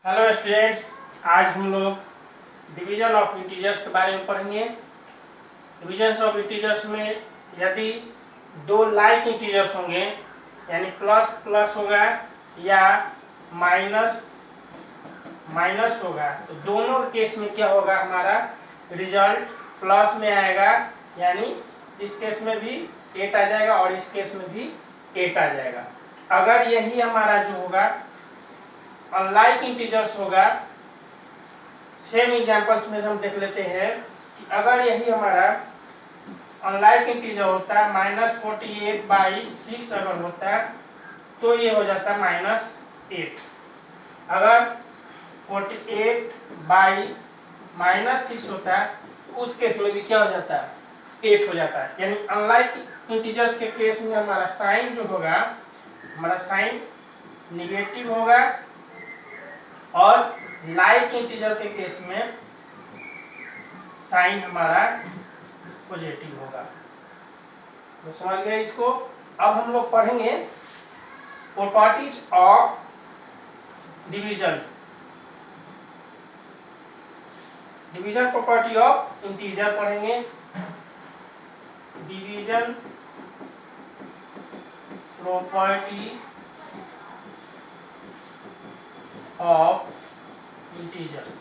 Hello students, आज हम लोग डिवीजन ऑफ इंटीजर्स के बारे में पढ़ेंगे। डिवीजन ऑफ इंटीजर्स में यदि दो लाइक इंटीजर्स होंगे यानी प्लस प्लस होगा या माइनस माइनस होगा तो दोनों केस में क्या होगा, हमारा रिजल्ट प्लस में आएगा, यानी इस केस में भी 8 आ जाएगा और इस केस में भी 8 आ जाएगा। अगर यही हमारा जो होगा अनलाइक इंटीजर्स होगा, सेम एग्जांपल्स में हम देख लेते हैं कि अगर यही हमारा अनलाइक इंटीजर होता है -48/6 अगर होता है तो ये हो जाता है -8। अगर 48/-6 होता है तो उस केस में भी क्या हो जाता है, 8 हो जाता है। यानी अनलाइक इंटीजर्स के केस में हमारा साइन जो होगा, हमारा साइन निगेटिव होगा और लाइक इंटीजर के केस में साइन हमारा पॉजिटिव होगा। तो समझ गए इसको। अब हम लोग पढ़ेंगे properties of division, division property of integer पढ़ेंगे। Division property of integers.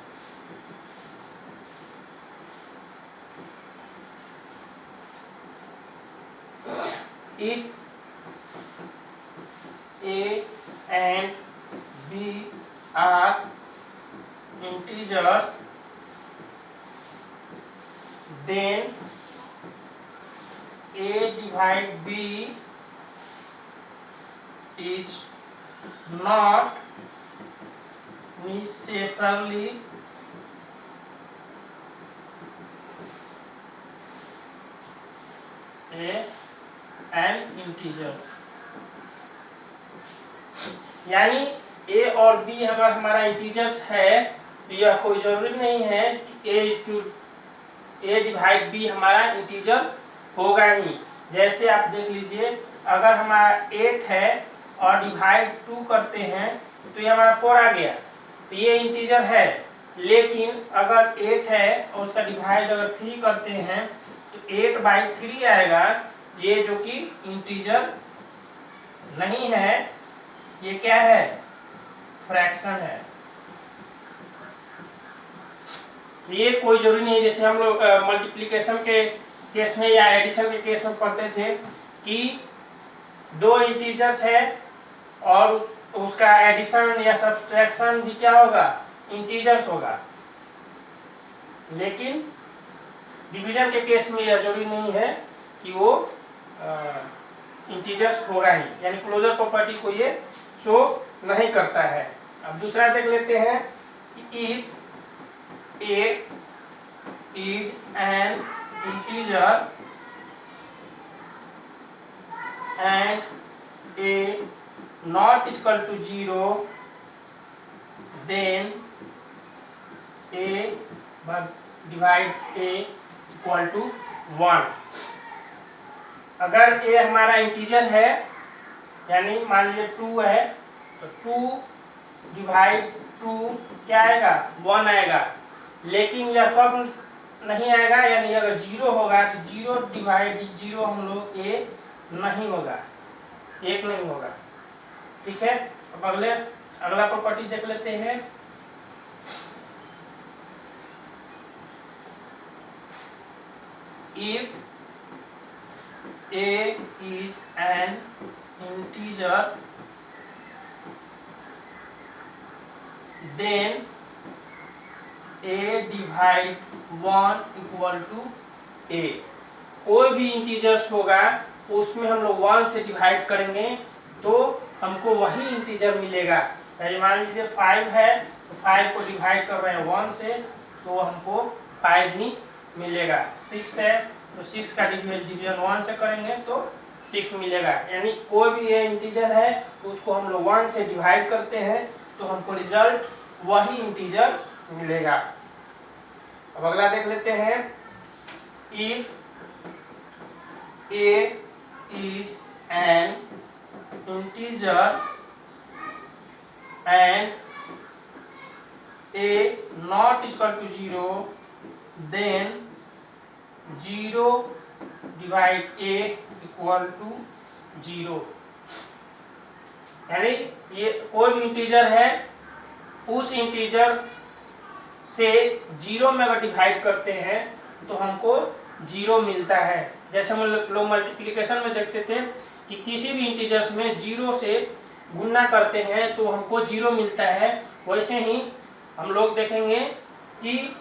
If A and B are integers, then A divide B is not necessarily an integer। यानी A और B अगर हमारा इंटीजर्स है तो यह कोई जरूरी नहीं है कि A डिवाइड B हमारा इंटीजर होगा ही। जैसे आप देख लीजिए, अगर हमारा 8 है और डिवाइड 2 करते हैं तो ये हमारा 4 आ गया, तो ये इंटीजर है। लेकिन अगर 8 है और उसका डिवाइड अगर 3 करते हैं तो 8/3 आएगा, ये जो कि इंटीजर नहीं है, ये क्या है, फ्रैक्शन है। ये कोई जरूरी नहीं है, जैसे हम लोग मल्टीप्लिकेशन के केस में या एडिशन के केस में पढ़ते थे कि दो इंटीजर्स है और उसका एडिशन या सब्सट्रैक्शन भी क्या होगा, इंटीजर्स होगा। लेकिन डिवीजन के केस में यह जरूरी नहीं है कि वो इंटीजर्स होगा ही, यानी क्लोजर प्रॉपर्टी को ये शो नहीं करता है। अब दूसरा देख लेते हैं कि if A is an integer and A not equal to 0, then A divide A equal to 1। अगर A हमारा इंटीजर है, यानी मान लीजिए 2 है तो 2 डिवाइड 2 क्या आएगा, 1 आएगा। लेकिन यह कब नहीं आएगा, यानी अगर 0 होगा तो 0 डिवाइड 0 हम लोग A नहीं होगा, 1 नहीं होगा। ठीक है। अब अगला प्रॉपर्टी देख लेते हैं। If A is an integer, then A divide 1 equal to A। कोई भी इंटीजर्स होगा उसमें हम लोग 1 से डिवाइड करेंगे तो हमको वही इंटीजर मिलेगा। मान लीजिए 5 है तो 5 को डिवाइड कर रहे हैं 1 से तो हमको 5 ही मिलेगा। 6 है तो 6 का डिवीजन 1 से करेंगे तो 6 मिलेगा। यानी कोई भी ये इंटीजर है तो उसको हम लोग 1 से डिवाइड करते हैं तो हमको रिजल्ट वही इंटीजर मिलेगा। अब अगला देख लेते हैं। If A is an integer and a not equal to 0, then 0 divide a equal to 0। यानी ये कोई भी इंटीजर है, उस इंटीजर से 0 में अगर डिवाइड करते हैं तो हमको 0 मिलता है। जैसे हम लोग मल्टीप्लिकेशन में देखते थे कि किसी भी इंटीजर्स में 0 से गुणा करते हैं तो हमको 0 मिलता है, वैसे ही हम लोग देखेंगे कि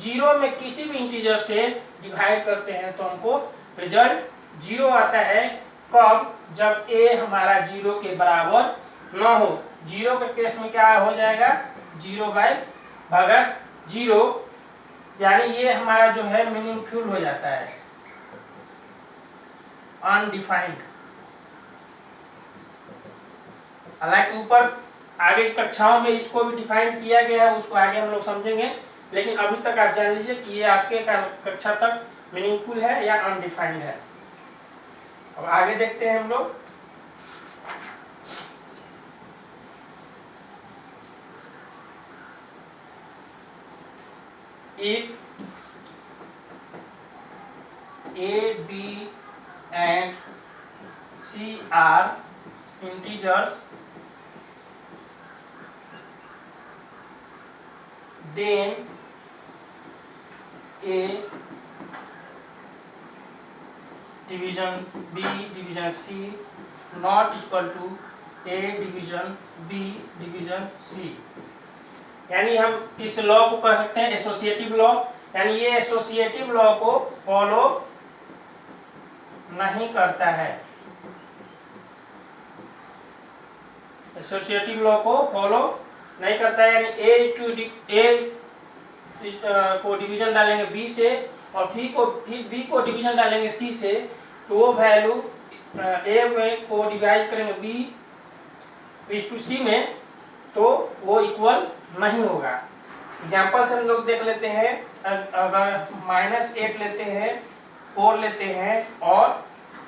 0 में किसी भी इंटीजर से डिवाइड करते हैं तो हमको रिजल्ट 0 आता है। कब? जब a हमारा 0 के बराबर ना हो। 0 के केस में क्या हो जाएगा? 0/0, यानी ये हमारा जो है मीनिंगफुल हो जाता है, अनडिफाइंड। हालांकि ऊपर आगे की कक्षाओं में इसको भी डिफाइन किया गया है, उसको आगे हम लोग समझेंगे, लेकिन अभी तक आप जान लीजिए कि ये आपके कक्षा तक मीनिंगफुल है या अनडिफाइंड है। अब आगे देखते हैं हम लोग। If a, b and c are integers, then a division b division c not equal to a division b division c। यानी हम इस लॉ को कह सकते हैं एसोसिएटिव लॉ, यानी ये एसोसिएटिव लॉ को फॉलो नहीं करता है। एसोसिएटिव लॉ को फॉलो नहीं करता है, यानी ए को डिवीजन डालेंगे बी से और बी को डिवीजन डालेंगे सी से, तो वो वैल्यू ए में को डिवाइड करेंगे बी टू सी में, तो वो इक्वल नहीं होगा। एग्जाम्पल से हम लोग देख लेते हैं। अगर -8 लेते हैं, 4 लेते हैं और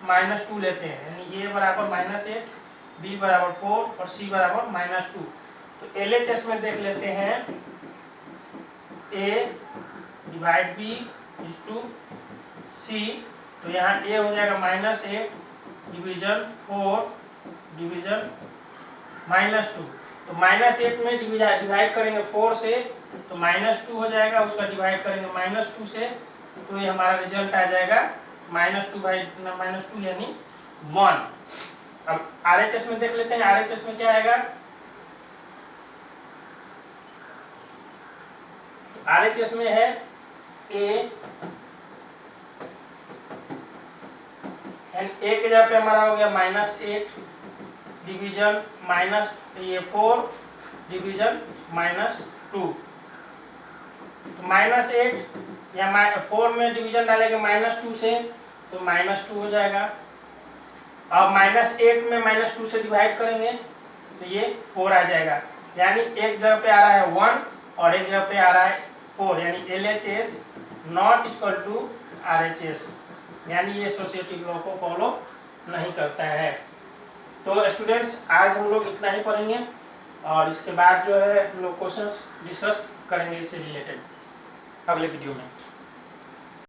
-2 लेते हैं, यानी a बराबर -8, b बराबर 4 और c बराबर -2, तो LHS में देख लेते हैं a divide b to c, तो यहाँ a हो जाएगा -8 डिवीजन 4 डिवीजन -2, तो -8 में डिवाइड करेंगे 4 से तो -2 हो जाएगा, उसका डिवाइड करेंगे -2 से, तो ये हमारा रिजल्ट आ जाएगा -2 यानी 1। अब RHS में देख लेते हैं। RHS में क्या आएगा? RHS में है a के जगह पे हमारा हो गया -8 डिवीजन -4 डिवीजन -2, तो -8 या 4 में डिवीजन डालेंगे -2 से तो -2 हो जाएगा। अब -8 में -2 से डिवाइड करेंगे तो ये 4 आ जाएगा, यानी एक जगह पे आ रहा है 1 और एक जगह पे आ रहा है 4, यानी LHS not equal to RHS, यानी ये एसोसिएटिव लॉ को फॉलो नहीं करता है। तो स्टूडेंट्स, आज हम लोग इतना ही पढ़ेंगे और इसके बाद जो है हम लोग क्वेश्चंस डिस्कस करेंगे इससे रिलेटेड अगले वीडियो में।